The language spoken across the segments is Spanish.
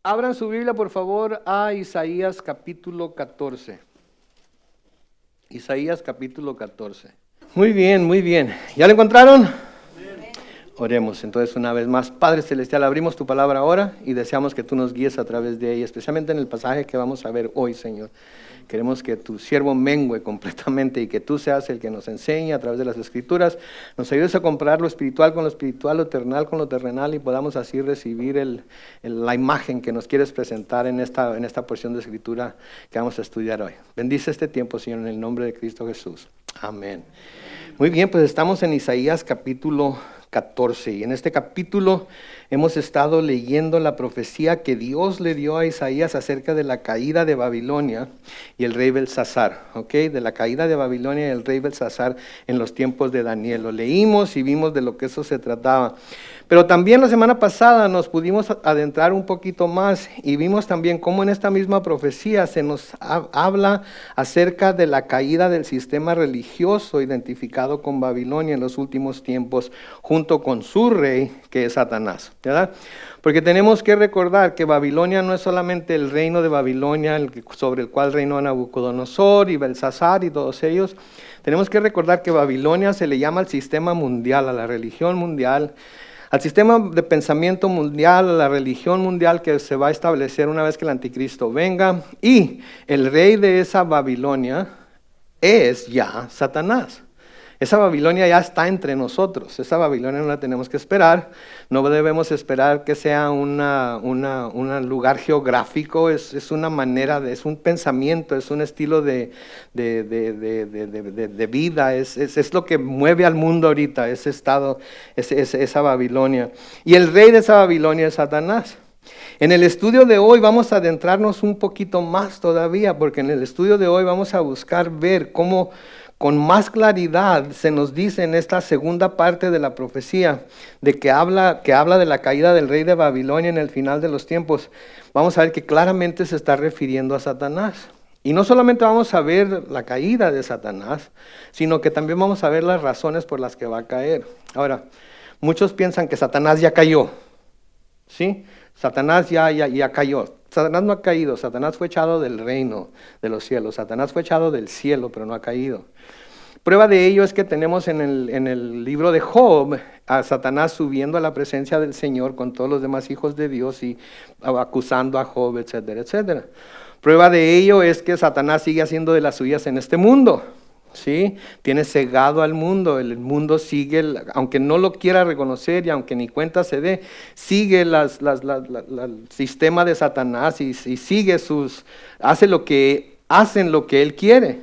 Abran su Biblia, por favor, a Isaías capítulo 14. Isaías capítulo 14. Muy bien, muy bien. ¿Ya lo encontraron? Oremos entonces una vez más. Padre Celestial, abrimos tu palabra ahora y deseamos que tú nos guíes a través de ella, especialmente en el pasaje que vamos a ver hoy, Señor. Queremos que tu siervo mengue completamente y que tú seas el que nos enseñe a través de las Escrituras. Nos ayudes a comparar lo espiritual con lo espiritual, lo terrenal con lo terrenal y podamos así recibir la imagen que nos quieres presentar en esta porción de Escritura que vamos a estudiar hoy. Bendice este tiempo, Señor, en el nombre de Cristo Jesús. Amén. Muy bien, pues estamos en Isaías capítulo 14 y en este capítulo hemos estado leyendo la profecía que Dios le dio a Isaías acerca de la caída de Babilonia y el rey Belsasar, de la caída de Babilonia y el rey Belsasar en los tiempos de Daniel. Lo leímos y vimos de lo que eso se trataba. Pero también la semana pasada nos pudimos adentrar un poquito más y vimos también cómo en esta misma profecía se nos habla acerca de la caída del sistema religioso identificado con Babilonia en los últimos tiempos, junto con su rey, que es Satanás, ¿verdad? Porque tenemos que recordar que Babilonia no es solamente el reino de Babilonia sobre el cual reinó Nabucodonosor y Belsasar y todos ellos. Tenemos que recordar que Babilonia se le llama al sistema mundial, a la religión mundial, al sistema de pensamiento mundial, a la religión mundial que se va a establecer una vez que el anticristo venga. Y el rey de esa Babilonia es ya Satanás. Esa Babilonia ya está entre nosotros. Esa Babilonia no la tenemos que esperar. No debemos esperar que sea un lugar geográfico. Es una manera, es un pensamiento, es un estilo de vida. Es lo que mueve al mundo ahorita, ese estado, esa Babilonia. Y el rey de esa Babilonia es Satanás. En el estudio de hoy vamos a adentrarnos un poquito más todavía, porque en el estudio de hoy vamos a buscar ver cómo con más claridad se nos dice en esta segunda parte de la profecía de que habla de la caída del rey de Babilonia en el final de los tiempos. Vamos a ver que claramente se está refiriendo a Satanás. Y no solamente vamos a ver la caída de Satanás, sino que también vamos a ver las razones por las que va a caer. Ahora, muchos piensan que Satanás ya cayó, ¿sí? Satanás ya cayó. Satanás no ha caído, Satanás fue echado del reino de los cielos. Satanás fue echado del cielo, pero no ha caído. Prueba de ello es que tenemos en el libro de Job a Satanás subiendo a la presencia del Señor con todos los demás hijos de Dios y acusando a Job, etcétera, etcétera. Prueba de ello es que Satanás sigue haciendo de las suyas en este mundo. ¿Sí? Tiene cegado al mundo, el mundo sigue, aunque no lo quiera reconocer y aunque ni cuenta se dé, sigue el sistema de Satanás y sigue hacen lo que él quiere.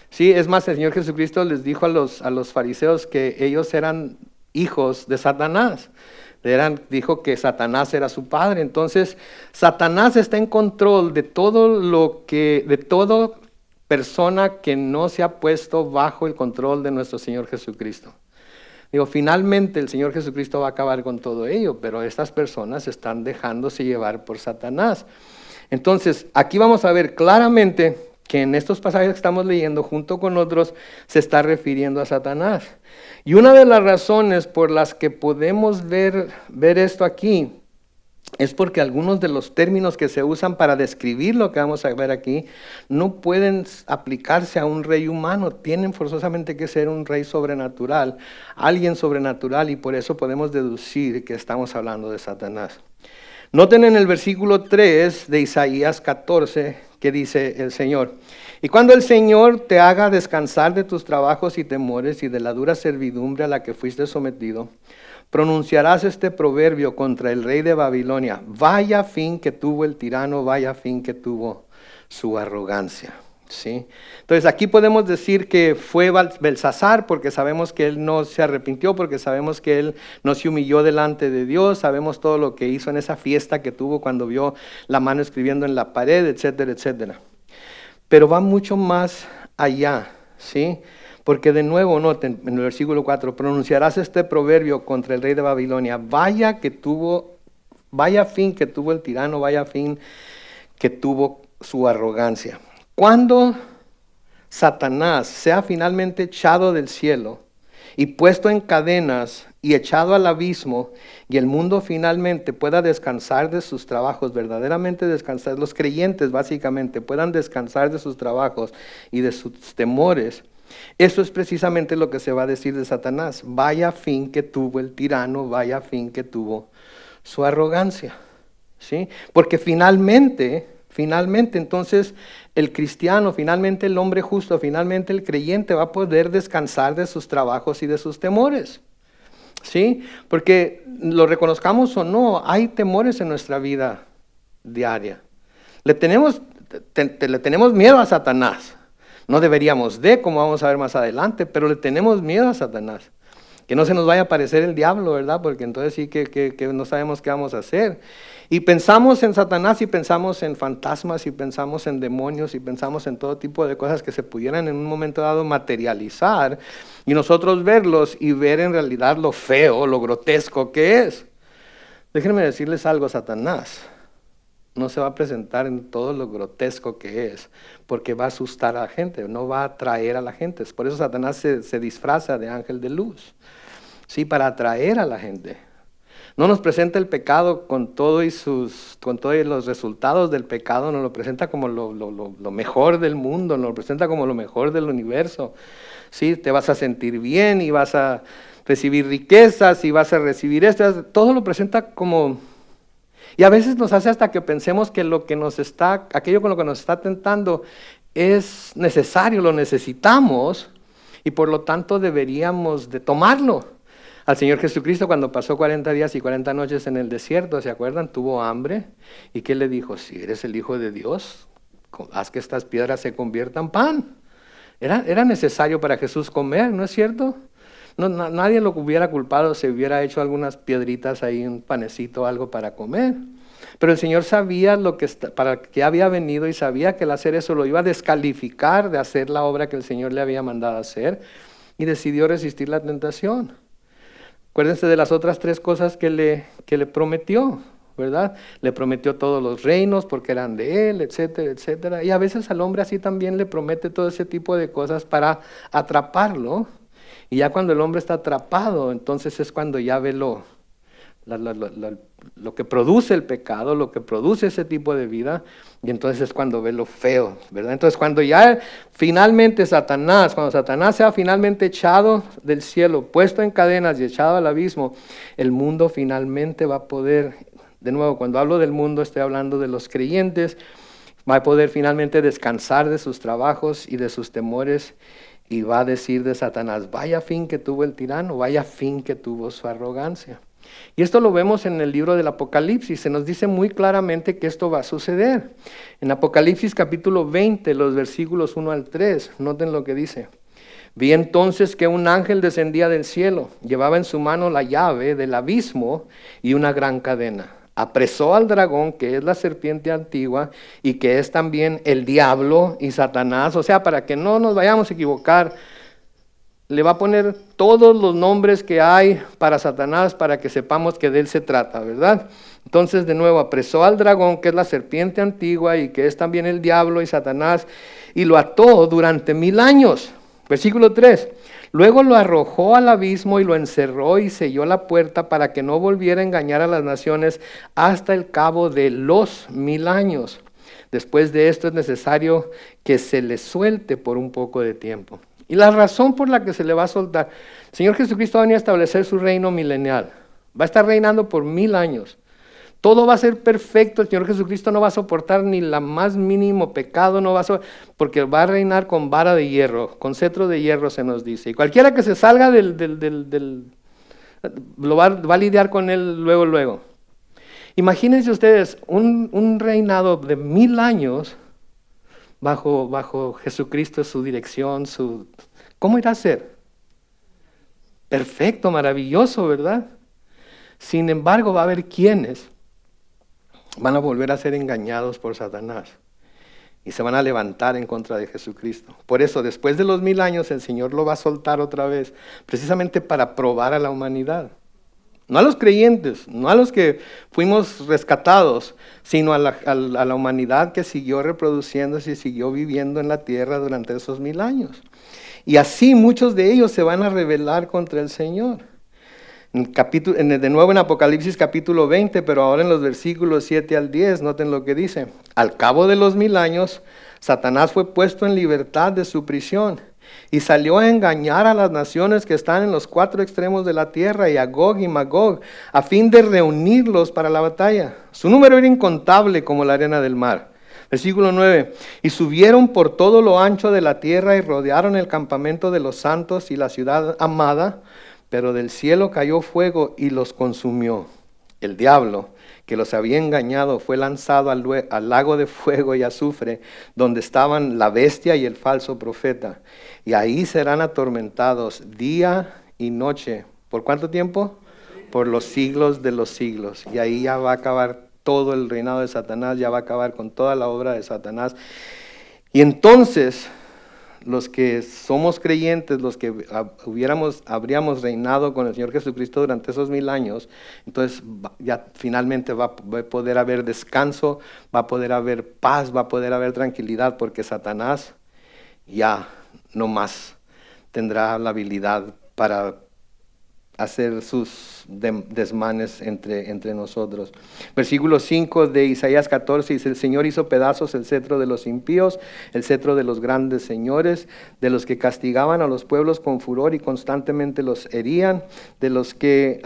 ¿Sí? Es más, el Señor Jesucristo les dijo a los fariseos que ellos eran hijos de Satanás. Dijo que Satanás era su padre. Entonces, Satanás está en control de todo persona que no se ha puesto bajo el control de nuestro Señor Jesucristo. Finalmente el Señor Jesucristo va a acabar con todo ello, pero estas personas están dejándose llevar por Satanás. Entonces, aquí vamos a ver claramente que en estos pasajes que estamos leyendo, junto con otros, se está refiriendo a Satanás. Y una de las razones por las que podemos ver esto aquí es porque algunos de los términos que se usan para describir lo que vamos a ver aquí no pueden aplicarse a un rey humano, tienen forzosamente que ser un rey sobrenatural, alguien sobrenatural, y por eso podemos deducir que estamos hablando de Satanás. Noten en el versículo 3 de Isaías 14 que dice el Señor: y cuando el Señor te haga descansar de tus trabajos y temores y de la dura servidumbre a la que fuiste sometido, pronunciarás este proverbio contra el rey de Babilonia: vaya fin que tuvo el tirano, vaya fin que tuvo su arrogancia. ¿Sí? Entonces aquí podemos decir que fue Belsasar, porque sabemos que él no se arrepintió, porque sabemos que él no se humilló delante de Dios, sabemos todo lo que hizo en esa fiesta que tuvo cuando vio la mano escribiendo en la pared, etcétera, etcétera. Pero va mucho más allá, ¿sí? Porque de nuevo, noten en el versículo 4, pronunciarás este proverbio contra el rey de Babilonia: vaya fin que tuvo el tirano, vaya fin que tuvo su arrogancia. Cuando Satanás sea finalmente echado del cielo y puesto en cadenas y echado al abismo, y el mundo finalmente pueda descansar de sus trabajos, verdaderamente descansar, los creyentes básicamente puedan descansar de sus trabajos y de sus temores, eso es precisamente lo que se va a decir de Satanás. Vaya fin que tuvo el tirano, vaya fin que tuvo su arrogancia. ¿Sí? Porque finalmente entonces el cristiano, finalmente el hombre justo, finalmente el creyente va a poder descansar de sus trabajos y de sus temores. ¿Sí? Porque lo reconozcamos o no, hay temores en nuestra vida diaria. Le tenemos miedo a Satanás. No deberíamos como vamos a ver más adelante, pero le tenemos miedo a Satanás. Que no se nos vaya a aparecer el diablo, ¿verdad? Porque entonces sí que no sabemos qué vamos a hacer. Y pensamos en Satanás y pensamos en fantasmas y pensamos en demonios y pensamos en todo tipo de cosas que se pudieran en un momento dado materializar y nosotros verlos y ver en realidad lo feo, lo grotesco que es. Déjenme decirles algo, Satanás no se va a presentar en todo lo grotesco que es, porque va a asustar a la gente, no va a atraer a la gente. Por eso Satanás se disfraza de ángel de luz, ¿sí? Para atraer a la gente. No nos presenta el pecado con todos los resultados del pecado, nos lo presenta como lo mejor del mundo, nos lo presenta como lo mejor del universo. ¿Sí? Te vas a sentir bien y vas a recibir riquezas y vas a recibir esto, todo lo presenta como... Y a veces nos hace hasta que pensemos que aquello con lo que nos está tentando es necesario, lo necesitamos y por lo tanto deberíamos de tomarlo. Al Señor Jesucristo cuando pasó 40 días y 40 noches en el desierto, ¿se acuerdan? Tuvo hambre y ¿qué le dijo? Si eres el Hijo de Dios, haz que estas piedras se conviertan en pan. Era necesario para Jesús comer, ¿no es cierto? No, nadie lo hubiera culpado si hubiera hecho algunas piedritas ahí, un panecito, algo para comer. Pero el Señor sabía para qué había venido y sabía que el hacer eso lo iba a descalificar de hacer la obra que el Señor le había mandado hacer y decidió resistir la tentación. Acuérdense de las otras 3 cosas que le prometió, ¿verdad? Le prometió todos los reinos porque eran de él, etcétera, etcétera. Y a veces al hombre así también le promete todo ese tipo de cosas para atraparlo. Y ya cuando el hombre está atrapado, entonces es cuando ya ve lo que produce el pecado, lo que produce ese tipo de vida, y entonces es cuando ve lo feo, ¿verdad? Entonces cuando ya finalmente cuando Satanás sea finalmente echado del cielo, puesto en cadenas y echado al abismo, el mundo finalmente va a poder, de nuevo, cuando hablo del mundo estoy hablando de los creyentes, va a poder finalmente descansar de sus trabajos y de sus temores. Y va a decir de Satanás, vaya fin que tuvo el tirano, vaya fin que tuvo su arrogancia. Y esto lo vemos en el libro del Apocalipsis, se nos dice muy claramente que esto va a suceder. En Apocalipsis capítulo 20, los versículos 1 al 3, noten lo que dice. Vi entonces que un ángel descendía del cielo, llevaba en su mano la llave del abismo y una gran cadena. Apresó al dragón, que es la serpiente antigua, y que es también el diablo y Satanás. O sea, para que no nos vayamos a equivocar, le va a poner todos los nombres que hay para Satanás para que sepamos que de él se trata, ¿verdad? Entonces, de nuevo, apresó al dragón, que es la serpiente antigua, y que es también el diablo y Satanás, y lo ató durante 1000 años. Versículo 3. Luego lo arrojó al abismo y lo encerró y selló la puerta para que no volviera a engañar a las naciones hasta el cabo de los 1000 años. Después de esto es necesario que se le suelte por un poco de tiempo. Y la razón por la que se le va a soltar, el Señor Jesucristo va a venir a establecer su reino milenial. Va a estar reinando por 1000 años. Todo va a ser perfecto, el Señor Jesucristo no va a soportar ni la más mínimo pecado, porque va a reinar con vara de hierro, con cetro de hierro se nos dice. Y cualquiera que se salga va a lidiar con él luego. Imagínense ustedes un reinado de 1000 años bajo Jesucristo, su dirección, ¿cómo irá a ser? Perfecto, maravilloso, ¿verdad? Sin embargo, va a haber quienes van a volver a ser engañados por Satanás y se van a levantar en contra de Jesucristo. Por eso, después de los 1000 años, el Señor lo va a soltar otra vez, precisamente para probar a la humanidad. No a los creyentes, no a los que fuimos rescatados, sino a la humanidad que siguió reproduciéndose y siguió viviendo en la tierra durante esos 1000 años. Y así muchos de ellos se van a rebelar contra el Señor. De nuevo en Apocalipsis capítulo 20, pero ahora en los versículos 7 al 10, noten lo que dice. Al cabo de los 1000 años, Satanás fue puesto en libertad de su prisión y salió a engañar a las naciones que están en los 4 extremos de la tierra, y a Gog y Magog, a fin de reunirlos para la batalla. Su número era incontable como la arena del mar. Versículo 9, y subieron por todo lo ancho de la tierra y rodearon el campamento de los santos y la ciudad amada, pero del cielo cayó fuego y los consumió. El diablo, que los había engañado, fue lanzado al lago de fuego y azufre, donde estaban la bestia y el falso profeta. Y ahí serán atormentados día y noche. ¿Por cuánto tiempo? Por los siglos de los siglos. Y ahí ya va a acabar todo el reinado de Satanás, ya va a acabar con toda la obra de Satanás. Y entonces, los que somos creyentes, los que habríamos reinado con el Señor Jesucristo durante esos 1000 años, entonces ya finalmente va a poder haber descanso, va a poder haber paz, va a poder haber tranquilidad, porque Satanás ya no más tendrá la habilidad para hacer sus desmanes entre nosotros. Versículo 5 de Isaías 14 dice: el Señor hizo pedazos el cetro de los impíos, el cetro de los grandes señores, de los que castigaban a los pueblos con furor y constantemente los herían, de los que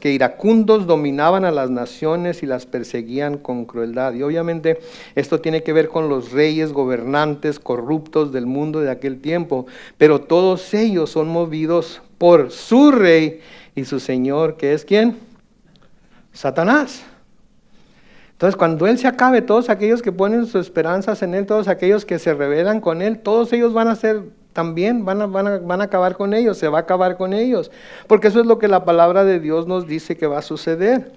iracundos dominaban a las naciones y las perseguían con crueldad. Y obviamente esto tiene que ver con los reyes gobernantes corruptos del mundo de aquel tiempo, pero todos ellos son movidos por su rey y su señor, que es ¿quién? Satanás. Entonces, cuando él se acabe, todos aquellos que ponen sus esperanzas en él, todos aquellos que se rebelan con él, todos ellos van a ser también, van a acabar con ellos, se va a acabar con ellos, porque eso es lo que la palabra de Dios nos dice que va a suceder.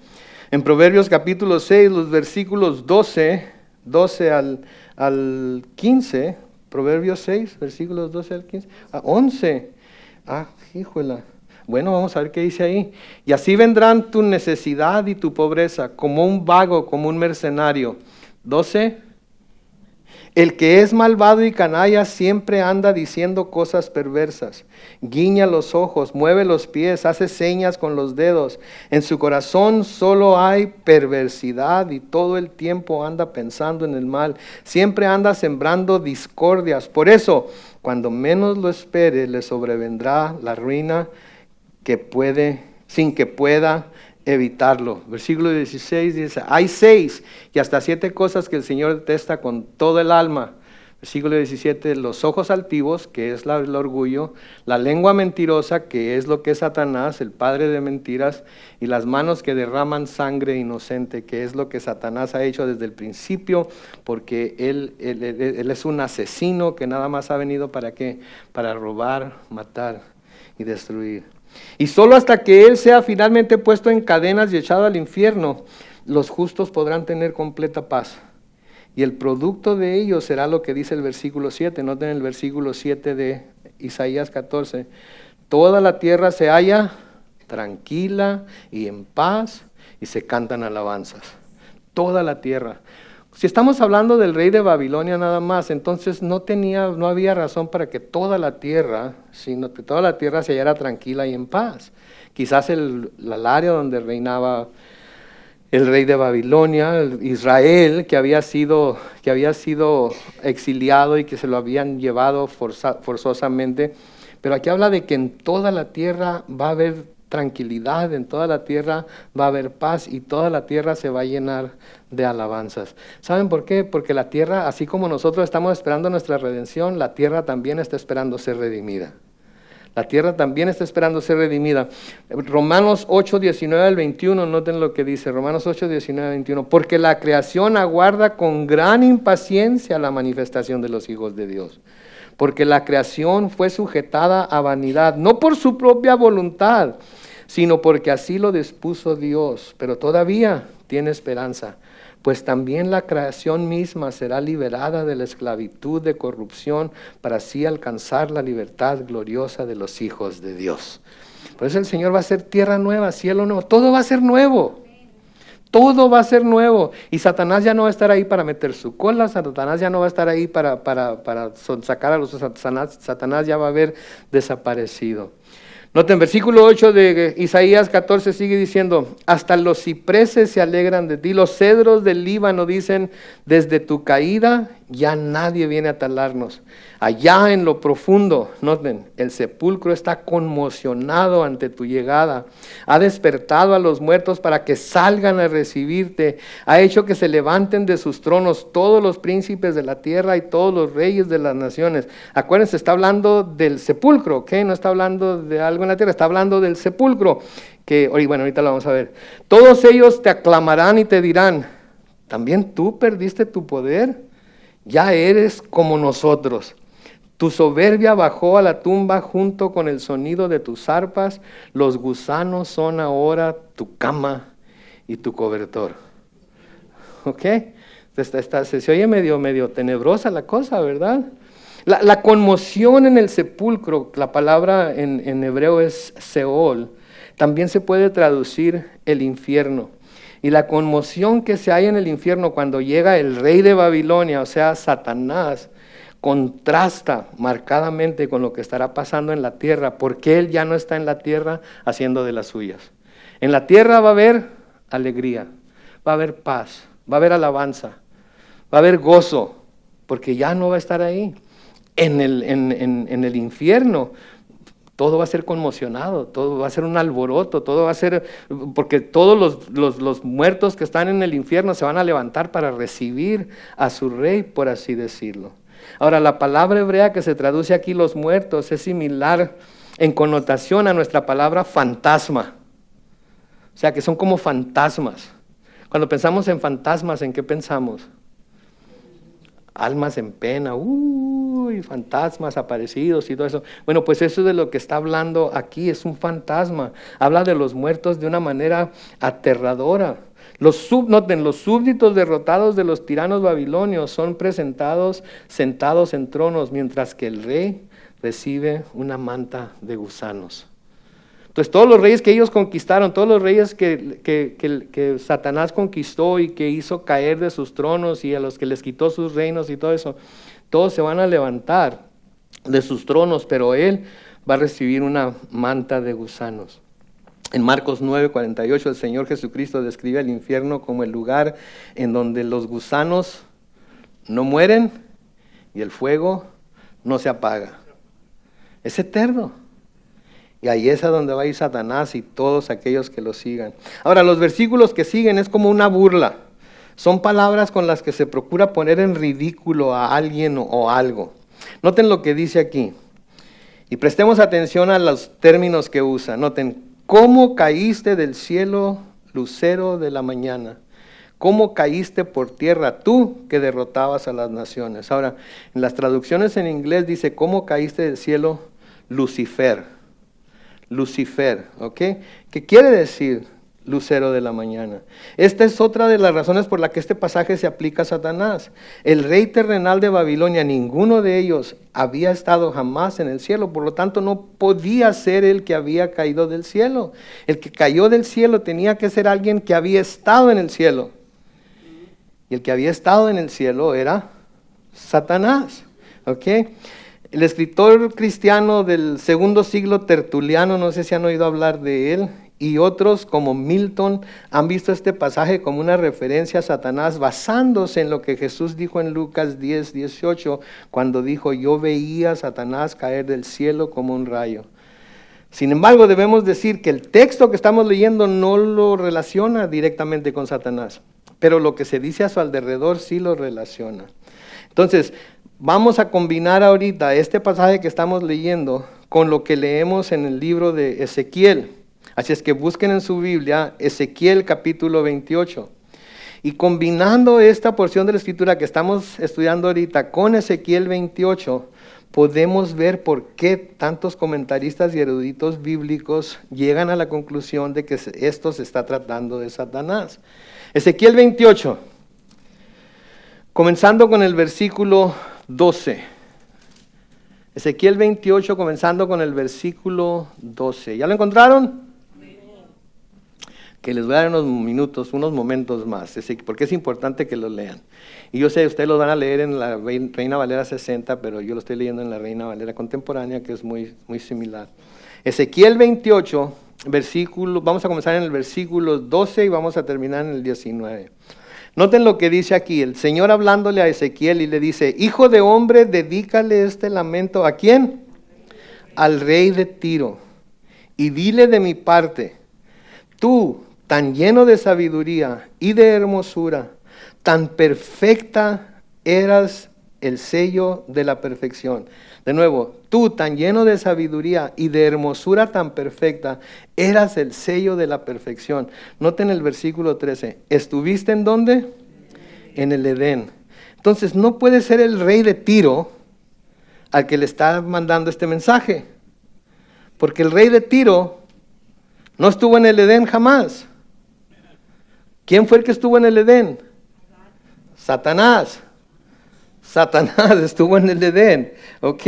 En Proverbios capítulo 6, los versículos 12 al 15, Proverbios 6, versículos 12 al 15, a 11. Híjola. Bueno, vamos a ver qué dice ahí. Y así vendrán tu necesidad y tu pobreza, como un vago, como un mercenario. 12. El que es malvado y canalla siempre anda diciendo cosas perversas. Guiña los ojos, mueve los pies, hace señas con los dedos. En su corazón solo hay perversidad y todo el tiempo anda pensando en el mal. Siempre anda sembrando discordias. Por eso, cuando menos lo espere, le sobrevendrá la ruina sin que pueda evitarlo. Versículo 16 dice: hay 6 y hasta 7 cosas que el Señor detesta con todo el alma. Versículo 17, los ojos altivos, que es el orgullo, la lengua mentirosa, que es lo que es Satanás, el padre de mentiras, y las manos que derraman sangre inocente, que es lo que Satanás ha hecho desde el principio, porque él es un asesino que nada más ha venido ¿para qué? Para robar, matar y destruir. Y solo hasta que él sea finalmente puesto en cadenas y echado al infierno, los justos podrán tener completa paz. Y el producto de ello será lo que dice el versículo 7. Noten el versículo 7 de Isaías 14. Toda la tierra se halla tranquila y en paz y se cantan alabanzas. Toda la tierra. Si estamos hablando del rey de Babilonia nada más, entonces no había razón para que toda la tierra, sino que toda la tierra se hallara tranquila y en paz. Quizás el área donde reinaba el rey de Babilonia, Israel, que había sido exiliado y que se lo habían llevado forzosamente. Pero aquí habla de que en toda la tierra va a haber tranquilidad, en toda la tierra va a haber paz y toda la tierra se va a llenar de alabanzas. ¿Saben por qué? Porque la tierra, así como nosotros estamos esperando nuestra redención, la tierra también está esperando ser redimida. La tierra también está esperando ser redimida. Romanos 8, 19 al 21, noten lo que dice, Romanos 8, 19 al 21. Porque la creación aguarda con gran impaciencia la manifestación de los hijos de Dios. Porque la creación fue sujetada a vanidad, no por su propia voluntad, sino porque así lo dispuso Dios. Pero todavía tiene esperanza. Pues también la creación misma será liberada de la esclavitud de corrupción para así alcanzar la libertad gloriosa de los hijos de Dios. Por eso el Señor va a hacer tierra nueva, cielo nuevo, todo va a ser nuevo. Todo va a ser nuevo. Y Satanás ya no va a estar ahí para meter su cola, Satanás ya no va a estar ahí para sacar a los Satanás ya va a haber desaparecido. Noten, versículo 8 de Isaías 14 sigue diciendo, hasta los cipreses se alegran de ti, los cedros del Líbano dicen, desde tu caída ya nadie viene a talarnos. Allá en lo profundo, noten, el sepulcro está conmocionado ante tu llegada. Ha despertado a los muertos para que salgan a recibirte. Ha hecho que se levanten de sus tronos todos los príncipes de la tierra y todos los reyes de las naciones. Acuérdense, está hablando del sepulcro, ¿ok? No está hablando de algo en la tierra, está hablando del sepulcro. Bueno, ahorita lo vamos a ver. Todos ellos te aclamarán y te dirán, ¿también tú perdiste tu poder? Ya eres como nosotros. Tu soberbia bajó a la tumba junto con el sonido de tus arpas. Los gusanos son ahora tu cama y tu cobertor. ¿Ok? Se oye medio tenebrosa la cosa, ¿verdad? La conmoción en el sepulcro, la palabra en hebreo es Seol, también se puede traducir el infierno. Y la conmoción que se hay en el infierno cuando llega el rey de Babilonia, o sea, Satanás, contrasta marcadamente con lo que estará pasando en la tierra, porque él ya no está en la tierra haciendo de las suyas. En la tierra va a haber alegría, va a haber paz, va a haber alabanza, va a haber gozo, porque ya no va a estar ahí. En el infierno todo va a ser conmocionado, todo va a ser un alboroto, todo va a ser, porque todos los muertos que están en el infierno se van a levantar para recibir a su rey, por así decirlo. Ahora, la palabra hebrea que se traduce aquí los muertos es similar en connotación a nuestra palabra fantasma. O sea, que son como fantasmas. Cuando pensamos en fantasmas, ¿en qué pensamos? Almas en pena, fantasmas aparecidos y todo eso. Bueno, pues eso de lo que está hablando aquí es un fantasma. Habla de los muertos de una manera aterradora. Noten, los súbditos derrotados de los tiranos babilonios son presentados sentados en tronos, mientras que el rey recibe una manta de gusanos. Entonces todos los reyes que ellos conquistaron, todos los reyes que Satanás conquistó y que hizo caer de sus tronos y a los que les quitó sus reinos y todo eso, todos se van a levantar de sus tronos, pero él va a recibir una manta de gusanos. En Marcos 9:48 el Señor Jesucristo describe el infierno como el lugar en donde los gusanos no mueren y el fuego no se apaga. Es eterno. Y ahí es a donde va a ir Satanás y todos aquellos que lo sigan. Ahora, los versículos que siguen es como una burla. Son palabras con las que se procura poner en ridículo a alguien o algo. Noten lo que dice aquí. Y prestemos atención a los términos que usa. Noten, ¿cómo caíste del cielo, lucero de la mañana? ¿Cómo caíste por tierra tú que derrotabas a las naciones? Ahora, en las traducciones en inglés dice, ¿cómo caíste del cielo, Lucifer? Lucifer, ¿ok? ¿Qué quiere decir lucero de la mañana? Esta es otra de las razones por la que este pasaje se aplica a Satanás. El rey terrenal de Babilonia, ninguno de ellos había estado jamás en el cielo, por lo tanto no podía ser el que había caído del cielo. El que cayó del cielo tenía que ser alguien que había estado en el cielo. Y el que había estado en el cielo era Satanás, ¿ok? El escritor cristiano del segundo siglo, Tertuliano, no sé si han oído hablar de él, y otros como Milton han visto este pasaje como una referencia a Satanás basándose en lo que Jesús dijo en Lucas 10:18, cuando dijo, yo veía a Satanás caer del cielo como un rayo. Sin embargo, debemos decir que el texto que estamos leyendo no lo relaciona directamente con Satanás, pero lo que se dice a su alrededor sí lo relaciona. Entonces, vamos a combinar ahorita este pasaje que estamos leyendo con lo que leemos en el libro de Ezequiel. Así es que busquen en su Biblia Ezequiel capítulo 28. Y combinando esta porción de la escritura que estamos estudiando ahorita con Ezequiel 28, podemos ver por qué tantos comentaristas y eruditos bíblicos llegan a la conclusión de que esto se está tratando de Satanás. Ezequiel 28, comenzando con el versículo 12. Ezequiel 28, comenzando con el versículo 12. ¿Ya lo encontraron? Que les voy a dar unos minutos, unos momentos más, porque es importante que lo lean. Y yo sé, ustedes lo van a leer en la Reina Valera 60, pero yo lo estoy leyendo en la Reina Valera contemporánea, que es muy, muy similar. Ezequiel 28, vamos a comenzar en el versículo 12 y vamos a terminar en el 19. Noten lo que dice aquí, el Señor hablándole a Ezequiel y le dice: hijo de hombre, dedícale este lamento, ¿a quién? Al rey de Tiro, y dile de mi parte: tú, tan lleno de sabiduría y de hermosura, tan perfecta, eras el sello de la perfección. De nuevo, tú, tan lleno de sabiduría y de hermosura tan perfecta, eras el sello de la perfección. Noten el versículo 13. ¿Estuviste en dónde? En el Edén. Entonces, no puede ser el rey de Tiro al que le está mandando este mensaje, porque el rey de Tiro no estuvo en el Edén jamás. ¿Quién fue el que estuvo en el Edén? Satanás. Satanás estuvo en el Edén, ¿ok?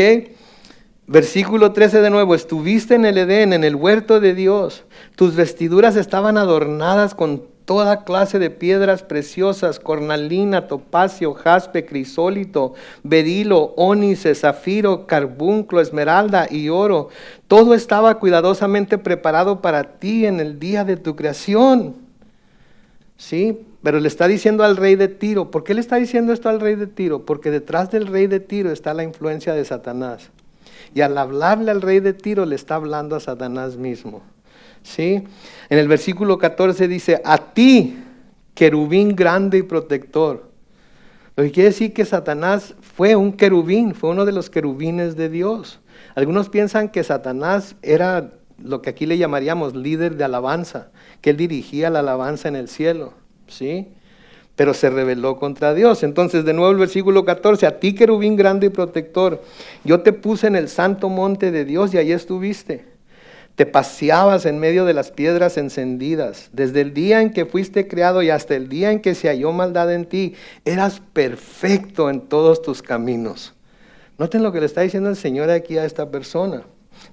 Versículo 13 de nuevo: estuviste en el Edén, en el huerto de Dios. Tus vestiduras estaban adornadas con toda clase de piedras preciosas: cornalina, topacio, jaspe, crisólito, berilo, ónice, zafiro, carbunclo, esmeralda y oro. Todo estaba cuidadosamente preparado para ti en el día de tu creación. ¿Sí? Pero le está diciendo al rey de Tiro. ¿Por qué le está diciendo esto al rey de Tiro? Porque detrás del rey de Tiro está la influencia de Satanás. Y al hablarle al rey de Tiro, le está hablando a Satanás mismo. ¿Sí? En el versículo 14 dice: a ti, querubín grande y protector. Lo que quiere decir que Satanás fue un querubín, fue uno de los querubines de Dios. Algunos piensan que Satanás era lo que aquí le llamaríamos líder de alabanza, que él dirigía la alabanza en el cielo, ¿sí? Pero se rebeló contra Dios. Entonces, de nuevo el versículo 14: a ti, querubín grande y protector, yo te puse en el santo monte de Dios y allí estuviste. Te paseabas en medio de las piedras encendidas. Desde el día en que fuiste creado y hasta el día en que se halló maldad en ti, eras perfecto en todos tus caminos. Noten lo que le está diciendo el Señor aquí a esta persona.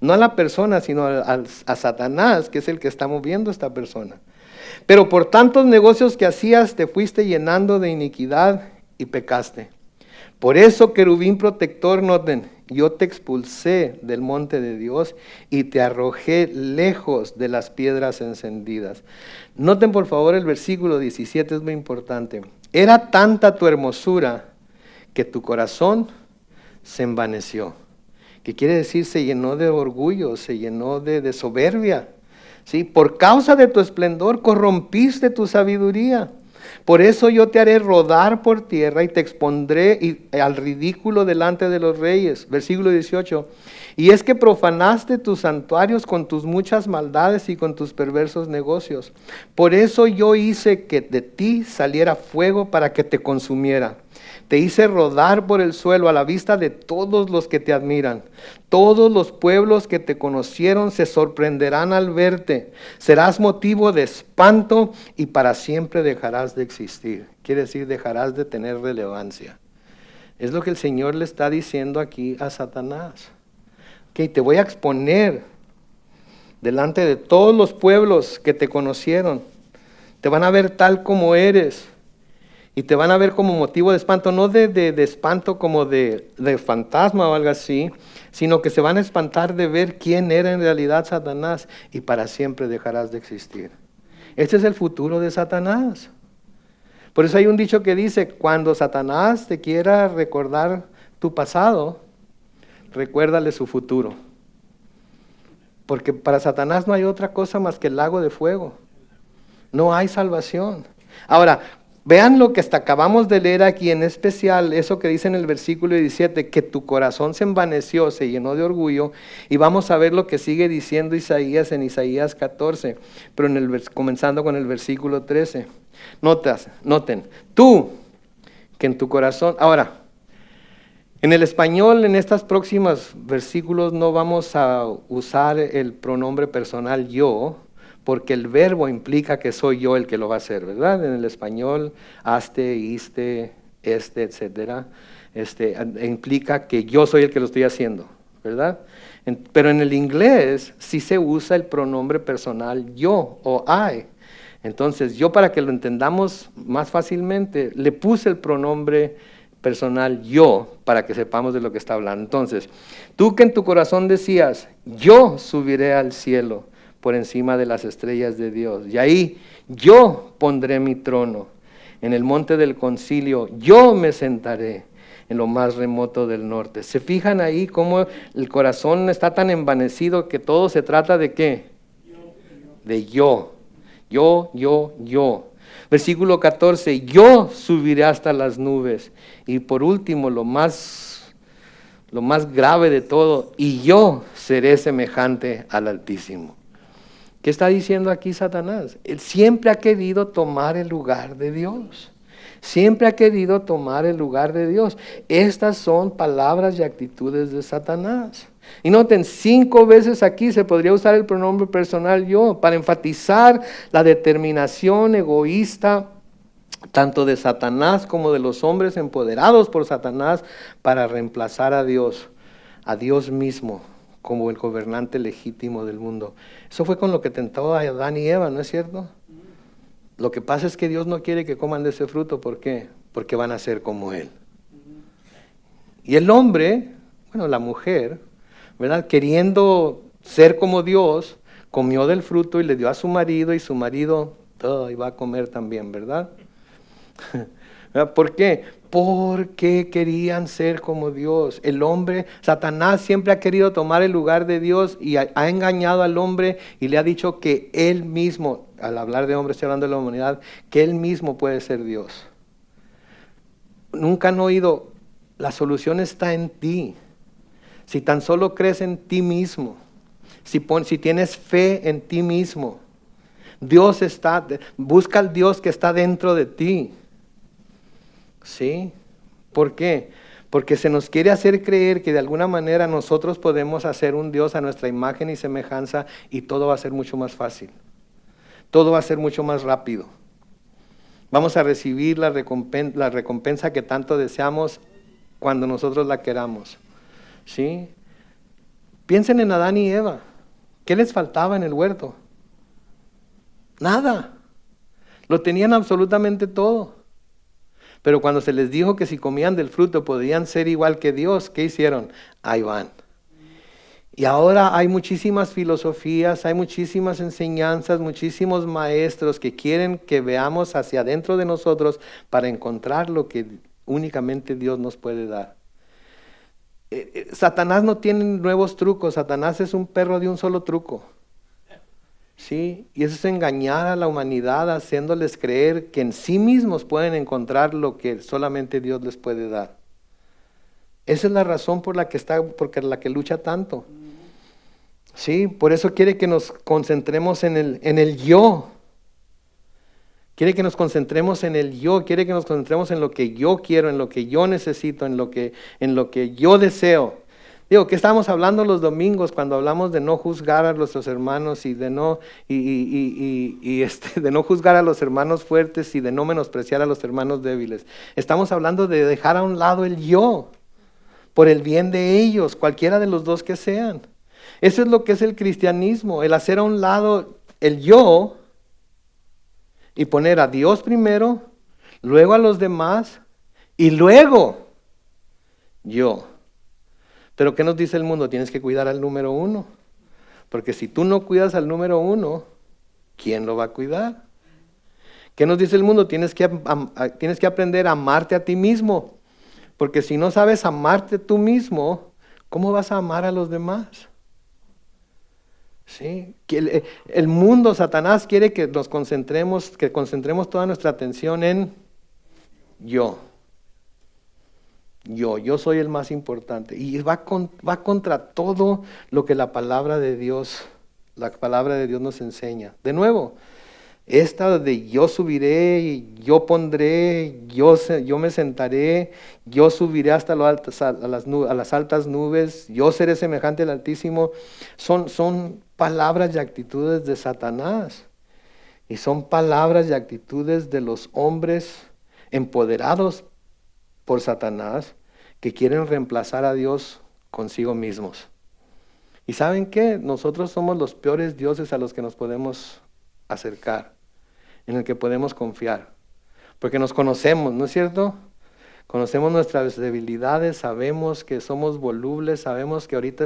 No a la persona, sino a Satanás, que es el que está moviendo a esta persona. Pero por tantos negocios que hacías, te fuiste llenando de iniquidad y pecaste. Por eso, querubín protector, noten, yo te expulsé del monte de Dios y te arrojé lejos de las piedras encendidas. Noten por favor el versículo 17, es muy importante. Era tanta tu hermosura que tu corazón se envaneció. ¿Qué quiere decir? Se llenó de orgullo, se llenó de soberbia. ¿Sí? Por causa de tu esplendor corrompiste tu sabiduría. Por eso yo te haré rodar por tierra y te expondré al ridículo delante de los reyes. Versículo 18. Y es que profanaste tus santuarios con tus muchas maldades y con tus perversos negocios. Por eso yo hice que de ti saliera fuego para que te consumiera. Te hice rodar por el suelo a la vista de todos los que te admiran. Todos los pueblos que te conocieron se sorprenderán al verte. Serás motivo de espanto y para siempre dejarás de existir. Quiere decir, dejarás de tener relevancia. Es lo que el Señor le está diciendo aquí a Satanás. Ok, te voy a exponer delante de todos los pueblos que te conocieron. Te van a ver tal como eres. Y te van a ver como motivo de espanto, no de espanto como de fantasma o algo así, sino que se van a espantar de ver quién era en realidad Satanás y para siempre dejarás de existir. Este es el futuro de Satanás. Por eso hay un dicho que dice: cuando Satanás te quiera recordar tu pasado, recuérdale su futuro. Porque para Satanás no hay otra cosa más que el lago de fuego. No hay salvación. Ahora, vean lo que hasta acabamos de leer aquí, en especial eso que dice en el versículo 17, que tu corazón se envaneció, se llenó de orgullo, y vamos a ver lo que sigue diciendo Isaías en Isaías 14, pero comenzando con el versículo 13. Noten, tú, que en tu corazón, ahora, en el español, en estos próximos versículos no vamos a usar el pronombre personal yo, porque el verbo implica que soy yo el que lo va a hacer, ¿verdad? En el español, haste, iste, etcétera, implica que yo soy el que lo estoy haciendo, ¿verdad? Pero en el inglés sí se usa el pronombre personal yo o I. Entonces yo, para que lo entendamos más fácilmente, le puse el pronombre personal yo para que sepamos de lo que está hablando. Entonces, tú que en tu corazón decías, yo subiré al cielo por encima de las estrellas de Dios, y ahí yo pondré mi trono. En el monte del concilio yo me sentaré en lo más remoto del norte. ¿Se fijan ahí cómo el corazón está tan envanecido que todo se trata de qué? De yo. Yo. Versículo 14, yo subiré hasta las nubes. Y por último, lo más grave de todo, y yo seré semejante al Altísimo. ¿Qué está diciendo aquí Satanás? Él siempre ha querido tomar el lugar de Dios. Siempre ha querido tomar el lugar de Dios. Estas son palabras y actitudes de Satanás. Y noten, 5 veces aquí se podría usar el pronombre personal yo para enfatizar la determinación egoísta tanto de Satanás como de los hombres empoderados por Satanás para reemplazar a Dios mismo como el gobernante legítimo del mundo. Eso fue con lo que tentó a Adán y Eva, ¿no es cierto? Lo que pasa es que Dios no quiere que coman de ese fruto. ¿Por qué? Porque van a ser como Él. Y el hombre, la mujer, ¿verdad? Queriendo ser como Dios, comió del fruto y le dio a su marido, y su marido iba a comer también, ¿verdad? ¿Por qué? Porque querían ser como Dios. El hombre, Satanás siempre ha querido tomar el lugar de Dios y ha engañado al hombre y le ha dicho que él mismo, al hablar de hombre estoy hablando de la humanidad, que él mismo puede ser Dios. Nunca han oído, la solución está en ti. Si tan solo crees en ti mismo, si tienes fe en ti mismo, busca al Dios que está dentro de ti. ¿Sí? ¿Por qué? Porque se nos quiere hacer creer que de alguna manera nosotros podemos hacer un Dios a nuestra imagen y semejanza y todo va a ser mucho más fácil. Todo va a ser mucho más rápido. Vamos a recibir la recompensa que tanto deseamos cuando nosotros la queramos. ¿Sí? Piensen en Adán y Eva. ¿Qué les faltaba en el huerto? Nada. Lo tenían absolutamente todo. Pero cuando se les dijo que si comían del fruto podían ser igual que Dios, ¿qué hicieron? Ahí van. Y ahora hay muchísimas filosofías, hay muchísimas enseñanzas, muchísimos maestros que quieren que veamos hacia adentro de nosotros para encontrar lo que únicamente Dios nos puede dar. Satanás no tiene nuevos trucos, Satanás es un perro de un solo truco. ¿Sí? Y eso es engañar a la humanidad haciéndoles creer que en sí mismos pueden encontrar lo que solamente Dios les puede dar. Esa es la razón por la que lucha tanto. ¿Sí? Por eso quiere que nos concentremos en el yo. Quiere que nos concentremos en el yo, quiere que nos concentremos en lo que yo quiero, en lo que yo necesito, en lo que yo deseo. Digo, ¿qué estábamos hablando los domingos cuando hablamos de no juzgar a nuestros hermanos y de no juzgar a los hermanos fuertes y de no menospreciar a los hermanos débiles? Estamos hablando de dejar a un lado el yo por el bien de ellos, cualquiera de los dos que sean. Eso es lo que es el cristianismo, el hacer a un lado el yo y poner a Dios primero, luego a los demás y luego yo. Pero ¿qué nos dice el mundo? Tienes que cuidar al número 1. Porque si tú no cuidas al número 1, ¿quién lo va a cuidar? ¿Qué nos dice el mundo? Tienes que aprender a amarte a ti mismo. Porque si no sabes amarte tú mismo, ¿cómo vas a amar a los demás? ¿Sí? El mundo, Satanás, quiere que nos concentremos toda nuestra atención en yo. Yo soy el más importante. Y va contra todo lo que la palabra de Dios nos enseña. De nuevo, esta de yo subiré, yo pondré, yo me sentaré, yo subiré hasta a las altas nubes, yo seré semejante al Altísimo, son palabras y actitudes de Satanás. Y son palabras y actitudes de los hombres empoderados por Satanás que quieren reemplazar a Dios consigo mismos. ¿Y saben qué? Nosotros somos los peores dioses a los que nos podemos acercar, en el que podemos confiar, porque nos conocemos, ¿no es cierto? Conocemos nuestras debilidades, sabemos que somos volubles, sabemos que ahorita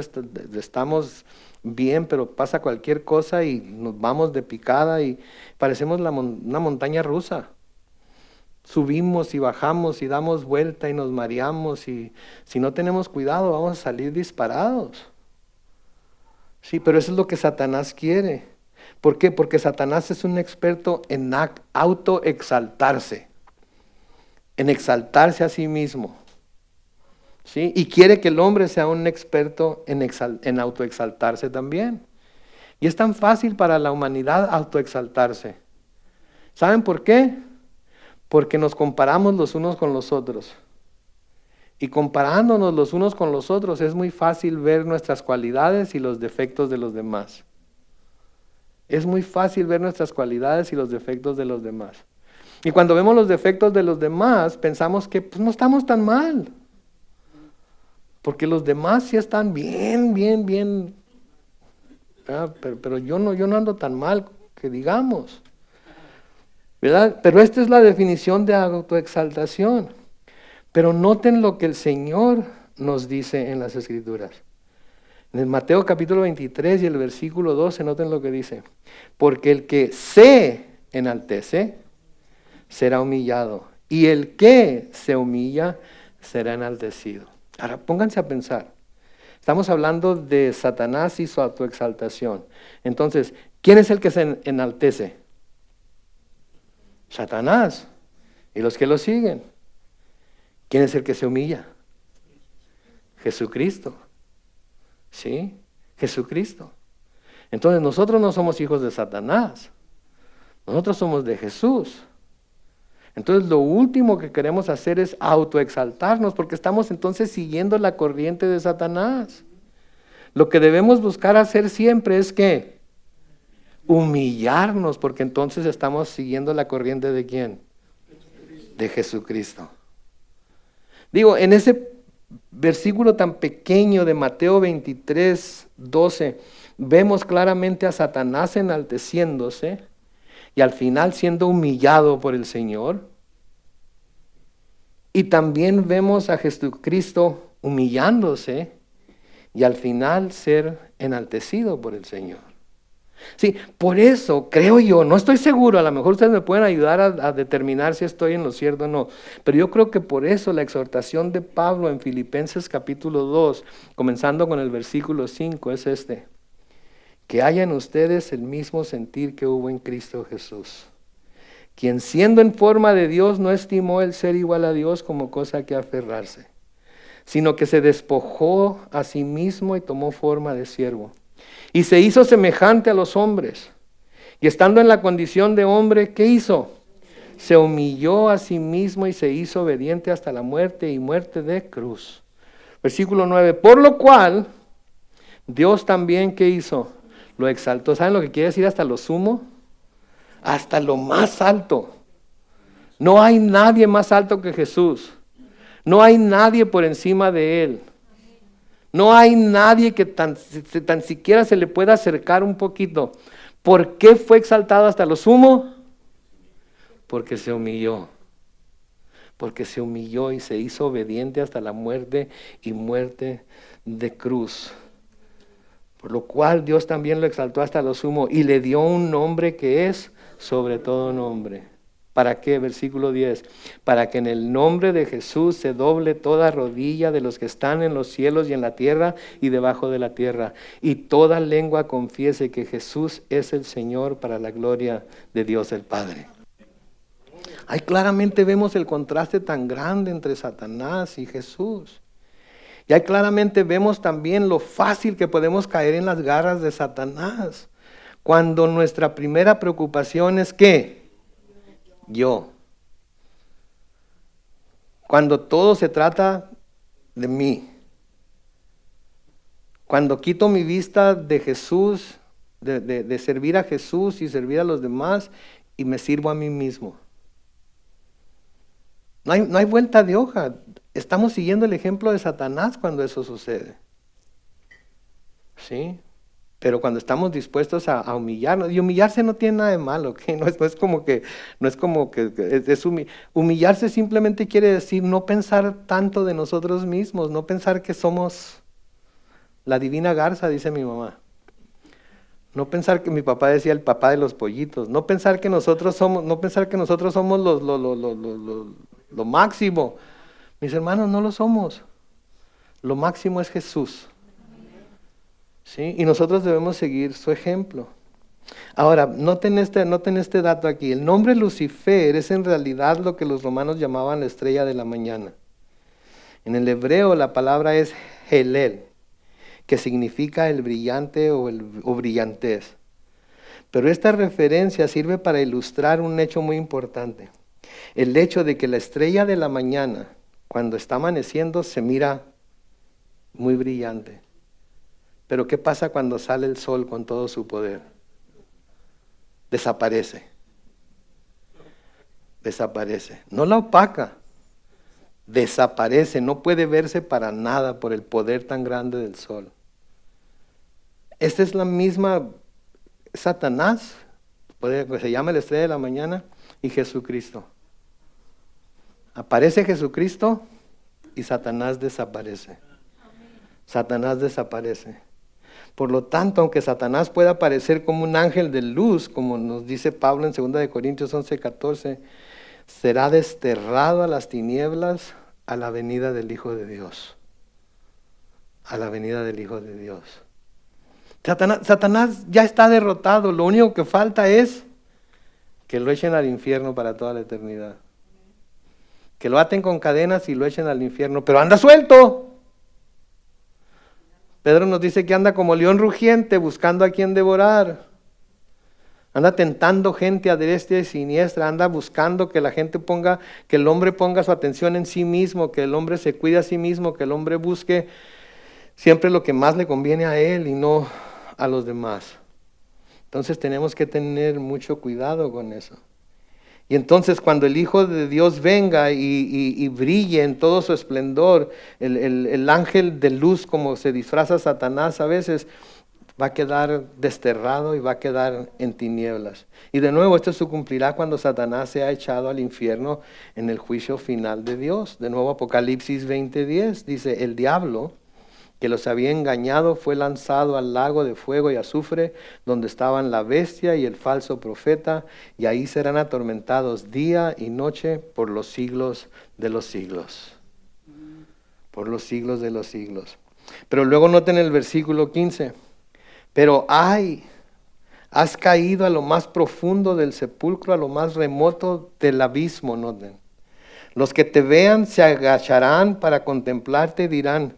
estamos bien, pero pasa cualquier cosa y nos vamos de picada y parecemos una montaña rusa. Subimos y bajamos y damos vuelta y nos mareamos y si no tenemos cuidado vamos a salir disparados. Sí, pero eso es lo que Satanás quiere. ¿Por qué? Porque Satanás es un experto en autoexaltarse, en exaltarse a sí mismo. ¿Sí? Y quiere que el hombre sea un experto en autoexaltarse también. Y es tan fácil para la humanidad autoexaltarse. ¿Saben por qué? Porque nos comparamos los unos con los otros. Y comparándonos los unos con los otros es muy fácil ver nuestras cualidades y los defectos de los demás. Es muy fácil ver nuestras cualidades y los defectos de los demás. Y cuando vemos los defectos de los demás, pensamos que pues, no estamos tan mal. Porque los demás sí están bien. Pero yo no ando tan mal que digamos. ¿Verdad? Pero esta es la definición de autoexaltación. Pero noten lo que el Señor nos dice en las Escrituras. En el Mateo capítulo 23 y el versículo 12, noten lo que dice. Porque el que se enaltece será humillado, y el que se humilla será enaltecido. Ahora pónganse a pensar. Estamos hablando de Satanás y su autoexaltación. Entonces, ¿quién es el que se enaltece? Satanás y los que lo siguen. ¿Quién es el que se humilla? Jesucristo. ¿Sí? Jesucristo. Entonces nosotros no somos hijos de Satanás. Nosotros somos de Jesús. Entonces lo último que queremos hacer es autoexaltarnos porque estamos entonces siguiendo la corriente de Satanás. Lo que debemos buscar hacer siempre es que humillarnos porque entonces estamos siguiendo la corriente ¿de quién? De Jesucristo. Digo, en ese versículo tan pequeño de Mateo 23, 12, vemos claramente a Satanás enalteciéndose y al final siendo humillado por el Señor. Y también vemos a Jesucristo humillándose y al final ser enaltecido por el Señor. Sí, por eso creo yo, no estoy seguro, a lo mejor ustedes me pueden ayudar a determinar si estoy en lo cierto o no, pero yo creo que por eso la exhortación de Pablo en Filipenses capítulo 2, comenzando con el versículo 5, es que haya en ustedes el mismo sentir que hubo en Cristo Jesús, quien siendo en forma de Dios no estimó el ser igual a Dios como cosa que aferrarse, sino que se despojó a sí mismo y tomó forma de siervo. Y se hizo semejante a los hombres. Y estando en la condición de hombre, ¿qué hizo? Se humilló a sí mismo y se hizo obediente hasta la muerte y muerte de cruz. Versículo 9. Por lo cual, Dios también, ¿qué hizo? Lo exaltó. ¿Saben lo que quiere decir hasta lo sumo? Hasta lo más alto. No hay nadie más alto que Jesús. No hay nadie por encima de Él. No hay nadie que tan siquiera se le pueda acercar un poquito. ¿Por qué fue exaltado hasta lo sumo? Porque se humilló. Porque se humilló y se hizo obediente hasta la muerte y muerte de cruz. Por lo cual Dios también lo exaltó hasta lo sumo y le dio un nombre que es sobre todo nombre. ¿Para qué? Versículo 10. Para que en el nombre de Jesús se doble toda rodilla de los que están en los cielos y en la tierra y debajo de la tierra. Y toda lengua confiese que Jesús es el Señor para la gloria de Dios el Padre. Ahí claramente vemos el contraste tan grande entre Satanás y Jesús. Y ahí claramente vemos también lo fácil que podemos caer en las garras de Satanás. Cuando nuestra primera preocupación es ¿qué? Yo. Cuando todo se trata de mí. Cuando quito mi vista de Jesús, de servir a Jesús y servir a los demás y me sirvo a mí mismo. No hay vuelta de hoja. Estamos siguiendo el ejemplo de Satanás cuando eso sucede. ¿sí? Pero cuando estamos dispuestos a humillarnos, y humillarse no tiene nada de malo, ¿ok? No es como que, humillarse simplemente quiere decir no pensar tanto de nosotros mismos, no pensar que somos la divina garza, dice mi mamá. No pensar que mi papá decía el papá de los pollitos, no pensar que nosotros somos, lo máximo. Mis hermanos, no lo somos. Lo máximo es Jesús. ¿Sí? Y nosotros debemos seguir su ejemplo. Ahora, noten este dato aquí. El nombre Lucifer es en realidad lo que los romanos llamaban la estrella de la mañana. En el hebreo la palabra es Helel, que significa el brillante o brillantez. Pero esta referencia sirve para ilustrar un hecho muy importante. El hecho de que la estrella de la mañana, cuando está amaneciendo, se mira muy brillante. Pero ¿qué pasa cuando sale el sol con todo su poder? Desaparece. Desaparece. No la opaca. Desaparece. No puede verse para nada por el poder tan grande del sol. Esta es la misma Satanás, se llama la estrella de la mañana, y Jesucristo. Aparece Jesucristo y Satanás desaparece. Satanás desaparece. Por lo tanto, aunque Satanás pueda aparecer como un ángel de luz, como nos dice Pablo en 2 Corintios 11:14, será desterrado a las tinieblas a la venida del Hijo de Dios. A la venida del Hijo de Dios. Satanás ya está derrotado, lo único que falta es que lo echen al infierno para toda la eternidad. Que lo aten con cadenas y lo echen al infierno, pero anda suelto. Pedro nos dice que anda como león rugiente buscando a quien devorar. Anda tentando gente a diestra y siniestra, anda buscando que la gente que el hombre ponga su atención en sí mismo, que el hombre se cuide a sí mismo, que el hombre busque siempre lo que más le conviene a él y no a los demás. Entonces tenemos que tener mucho cuidado con eso. Y entonces cuando el Hijo de Dios venga y brille en todo su esplendor, el ángel de luz, como se disfraza Satanás a veces, va a quedar desterrado y va a quedar en tinieblas. Y de nuevo esto se cumplirá cuando Satanás sea echado al infierno en el juicio final de Dios. De nuevo Apocalipsis 20:10 dice, el diablo que los había engañado fue lanzado al lago de fuego y azufre, donde estaban la bestia y el falso profeta, y ahí serán atormentados día y noche por los siglos de los siglos. Por los siglos de los siglos. Pero luego noten el versículo 15. Pero has caído a lo más profundo del sepulcro, a lo más remoto del abismo, noten. Los que te vean se agacharán para contemplarte y dirán,